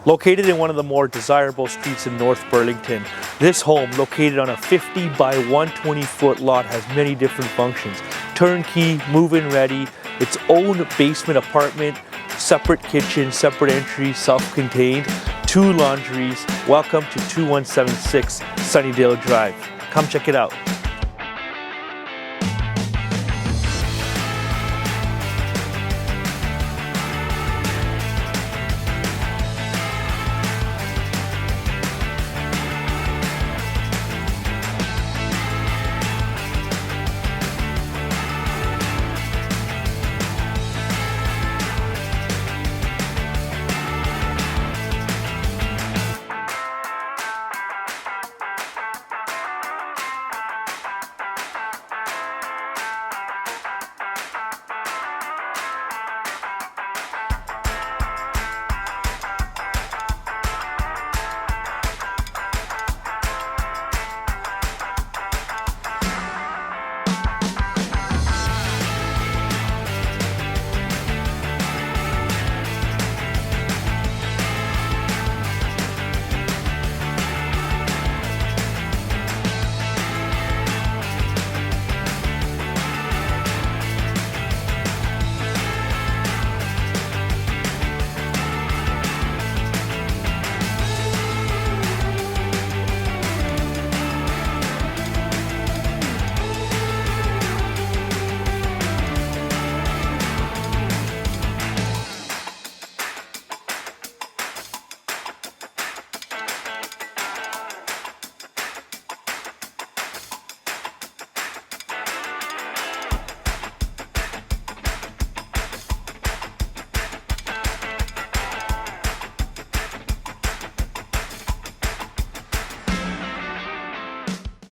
Located in one of the more desirable streets in North Burlington, this home, located on a 50 by 120-foot lot, has many different functions. Turnkey, move-in ready, its own basement apartment, separate kitchen, separate entry, self-contained, 2 laundries. Welcome to 2176 Sunnydale Drive. Come check it out.